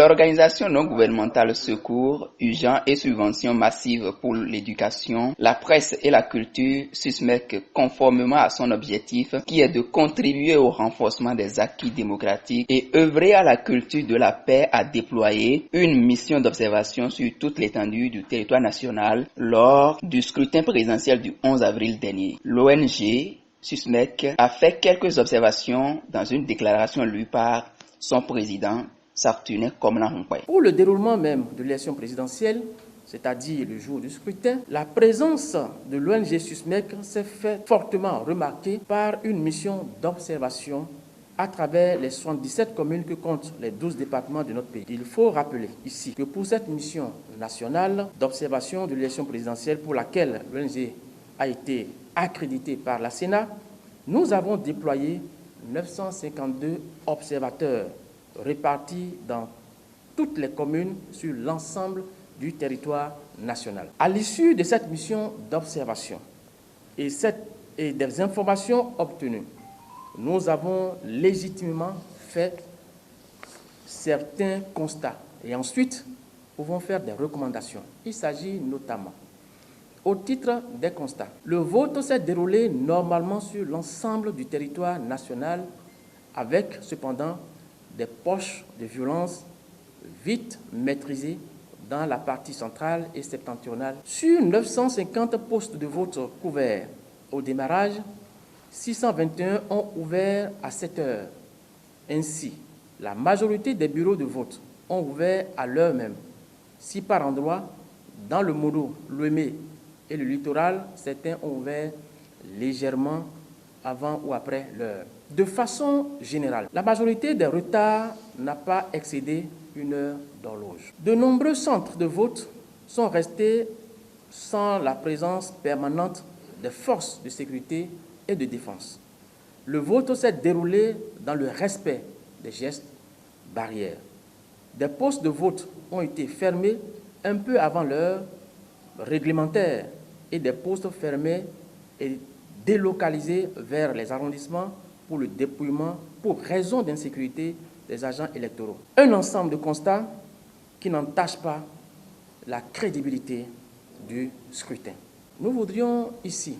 l'organisation non gouvernementale Secours, Urgents et Subventions Massives pour l'éducation, la presse et la culture, SUSMEC, conformément à son objectif qui est de contribuer au renforcement des acquis démocratiques et œuvrer à la culture de la paix, a déployé une mission d'observation sur toute l'étendue du territoire national lors du scrutin présidentiel du 11 avril dernier. L'ONG SUSMEC a fait quelques observations dans une déclaration lue par son président, Sartuné Komna Hunkwe. Pour le déroulement même de l'élection présidentielle, c'est-à-dire le jour du scrutin, la présence de l'ONG SUSMEC s'est fait fortement remarquer par une mission d'observation à travers les 77 communes que comptent les 12 départements de notre pays. Il faut rappeler ici que pour cette mission nationale d'observation de l'élection présidentielle pour laquelle l'ONG a été accréditée par la Sénat, nous avons déployé 952 observateurs répartis dans toutes les communes sur l'ensemble du territoire national. À l'issue de cette mission d'observation et des informations obtenues, nous avons légitimement fait certains constats et ensuite pouvons faire des recommandations. Il s'agit notamment, au titre des constats, le vote s'est déroulé normalement sur l'ensemble du territoire national avec cependant des poches de violence vite maîtrisées dans la partie centrale et septentrionale. Sur 950 postes de vote couverts au démarrage, 621 ont ouvert à 7 heures. Ainsi, la majorité des bureaux de vote ont ouvert à l'heure même. Si par endroit, dans le Mono, l'Ouémé et le littoral, certains ont ouvert légèrement avant ou après l'heure. De façon générale, la majorité des retards n'a pas excédé 1 heure d'horloge. De nombreux centres de vote sont restés sans la présence permanente des forces de sécurité et de défense. Le vote s'est déroulé dans le respect des gestes barrières. Des postes de vote ont été fermés un peu avant l'heure réglementaire et des postes fermés et délocalisés vers les arrondissements pour le dépouillement pour raison d'insécurité des agents électoraux. Un ensemble de constats qui n'entache pas la crédibilité du scrutin. Nous voudrions ici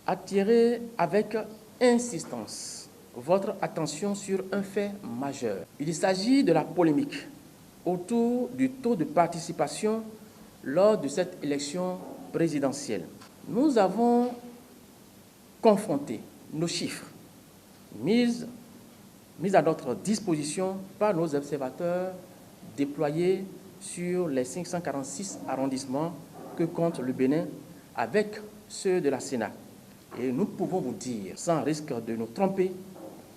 attirer avec insistance votre attention sur un fait majeur. Il s'agit de la polémique autour du taux de participation lors de cette élection présidentielle. Nous avons confronté nos chiffres mis à notre disposition par nos observateurs déployés sur les 546 arrondissements que compte le Bénin avec ceux de la Sénat. Et nous pouvons vous dire, sans risque de nous tromper,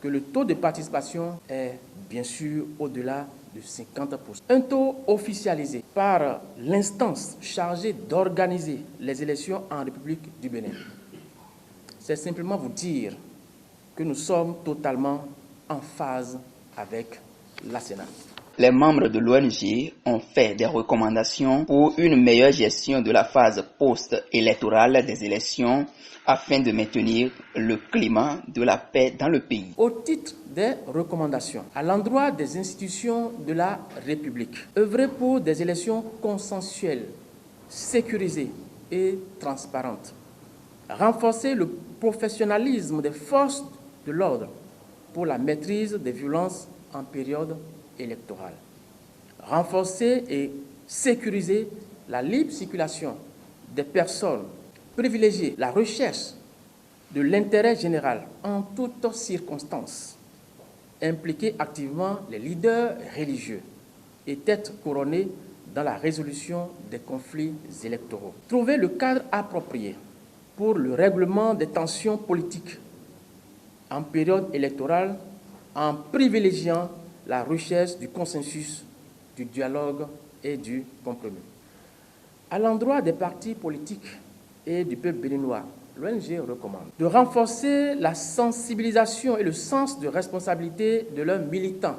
que le taux de participation est bien sûr au-delà de 50%. Un taux officialisé par l'instance chargée d'organiser les élections en République du Bénin. C'est simplement vous dire que nous sommes totalement en phase avec la Sénat. Les membres de l'ONG ont fait des recommandations pour une meilleure gestion de la phase post-électorale des élections afin de maintenir le climat de la paix dans le pays. Au titre des recommandations, à l'endroit des institutions de la République, œuvrer pour des élections consensuelles, sécurisées et transparentes. Renforcer le professionnalisme des forces de l'ordre pour la maîtrise des violences en période électorale. Renforcer et sécuriser la libre circulation des personnes. Privilégier la recherche de l'intérêt général en toutes circonstances. Impliquer activement les leaders religieux et être couronnés dans la résolution des conflits électoraux. Trouver le cadre approprié pour le règlement des tensions politiques en période électorale en privilégiant la recherche du consensus, du dialogue et du compromis. À l'endroit des partis politiques et du peuple béninois, l'ONG recommande de renforcer la sensibilisation et le sens de responsabilité de leurs militants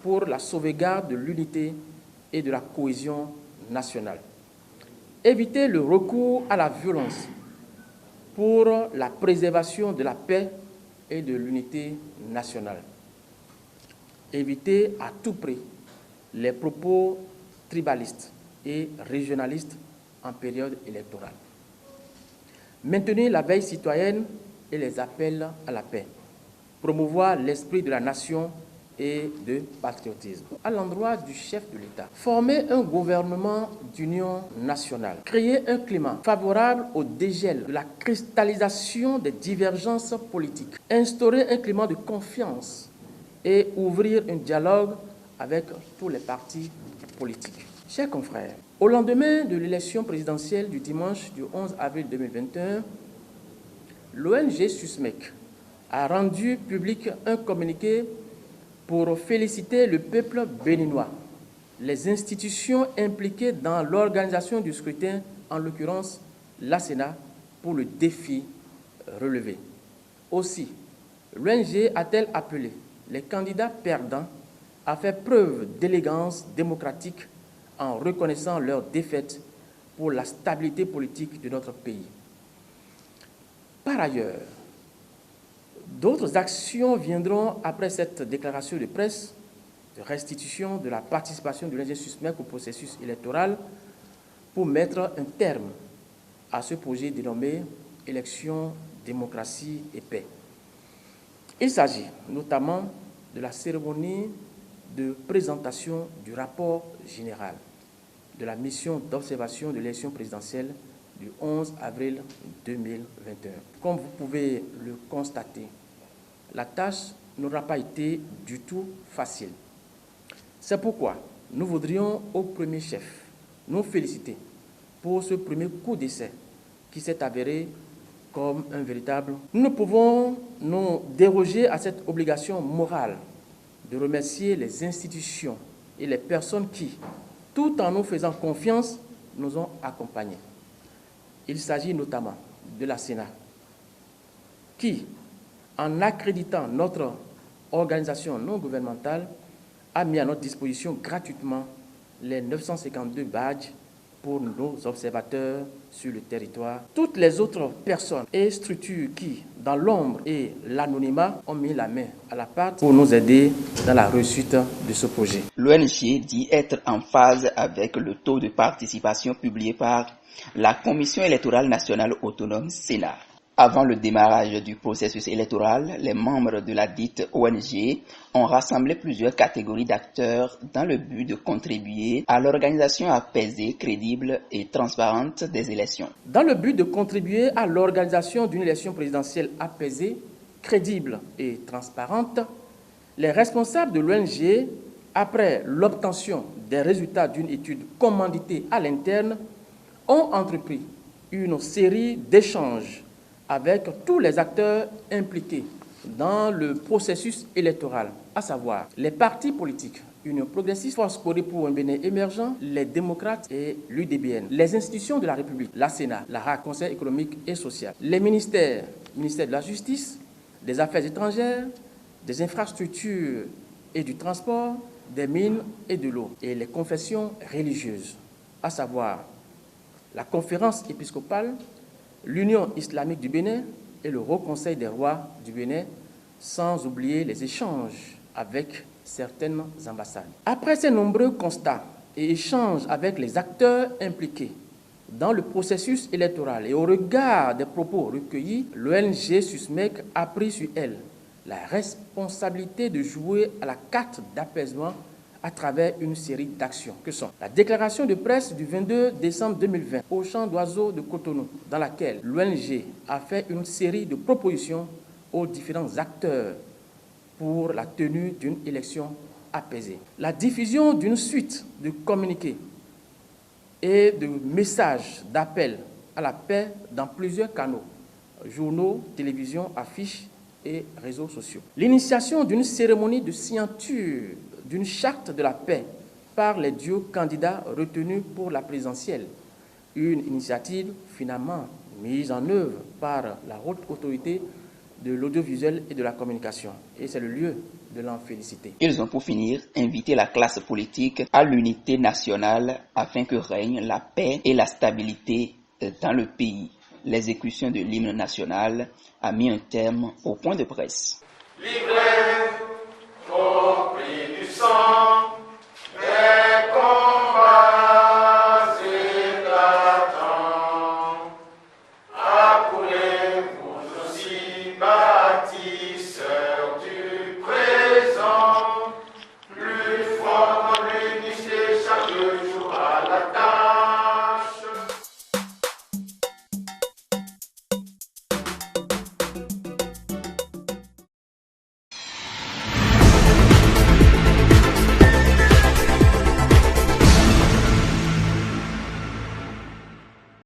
pour la sauvegarde de l'unité et de la cohésion nationale. Éviter le recours à la violence pour la préservation de la paix et de l'unité nationale. Éviter à tout prix les propos tribalistes et régionalistes en période électorale. Maintenir la veille citoyenne et les appels à la paix. Promouvoir l'esprit de la nation et de patriotisme. À l'endroit du chef de l'État, former un gouvernement d'union nationale, créer un climat favorable au dégel de la cristallisation des divergences politiques, instaurer un climat de confiance et ouvrir un dialogue avec tous les partis politiques. Chers confrères, au lendemain de l'élection présidentielle du dimanche du 11 avril 2021, l'ONG SUSMEC a rendu public un communiqué pour féliciter le peuple béninois, les institutions impliquées dans l'organisation du scrutin, en l'occurrence la Sénat, pour le défi relevé. Aussi, l'ONG a-t-elle appelé les candidats perdants à faire preuve d'élégance démocratique en reconnaissant leur défaite pour la stabilité politique de notre pays. Par ailleurs, d'autres actions viendront après cette déclaration de presse de restitution de la participation de l'ONG SUSMEC au processus électoral pour mettre un terme à ce projet dénommé Élections, démocratie et paix. Il s'agit notamment de la cérémonie de présentation du rapport général de la mission d'observation de l'élection présidentielle du 11 avril 2021. Comme vous pouvez le constater, la tâche n'aura pas été du tout facile. C'est pourquoi nous voudrions au premier chef nous féliciter pour ce premier coup d'essai qui s'est avéré comme un véritable. Nous ne pouvons nous déroger à cette obligation morale de remercier les institutions et les personnes qui, tout en nous faisant confiance, nous ont accompagnés. Il s'agit notamment de la Sénat, qui, en accréditant notre organisation non gouvernementale, a mis à notre disposition gratuitement les 952 badges pour nos observateurs sur le territoire. Toutes les autres personnes et structures qui, dans l'ombre et l'anonymat, ont mis la main à la pâte pour nous aider dans la réussite de ce projet. L'ONG dit être en phase avec le taux de participation publié par la Commission électorale nationale autonome Sénat. Avant le démarrage du processus électoral, les membres de la dite ONG ont rassemblé plusieurs catégories d'acteurs dans le but de contribuer à l'organisation apaisée, crédible et transparente des élections. Dans le but de contribuer à l'organisation d'une élection présidentielle apaisée, crédible et transparente, les responsables de l'ONG, après l'obtention des résultats d'une étude commanditée à l'interne, ont entrepris une série d'échanges avec tous les acteurs impliqués dans le processus électoral, à savoir les partis politiques, Union progressiste, Force pour un Bénin émergent, les démocrates et l'UDBN, les institutions de la République, la Sénat, la RAC, Conseil économique et social, les ministères, ministère de la Justice, des Affaires étrangères, des infrastructures et du transport, des mines et de l'eau, et les confessions religieuses, à savoir la conférence épiscopale, l'Union islamique du Bénin et le Haut Conseil des rois du Bénin, sans oublier les échanges avec certaines ambassades. Après ces nombreux constats et échanges avec les acteurs impliqués dans le processus électoral et au regard des propos recueillis, l'ONG SUSMEC a pris sur elle la responsabilité de jouer à la carte d'apaisement à travers une série d'actions que sont la déclaration de presse du 22 décembre 2020 au Champ d'Oiseaux de Cotonou, dans laquelle l'ONG a fait une série de propositions aux différents acteurs pour la tenue d'une élection apaisée. La diffusion d'une suite de communiqués et de messages d'appel à la paix dans plusieurs canaux, journaux, télévision, affiches et réseaux sociaux. L'initiation d'une cérémonie de signature d'une charte de la paix par les duos candidats retenus pour la présidentielle. Une initiative finalement mise en œuvre par la haute autorité de l'audiovisuel et de la communication. Et c'est le lieu de l'en féliciter. Ils ont pour finir invité la classe politique à l'unité nationale afin que règne la paix et la stabilité dans le pays. L'exécution de l'hymne national a mis un terme au point de presse. Libre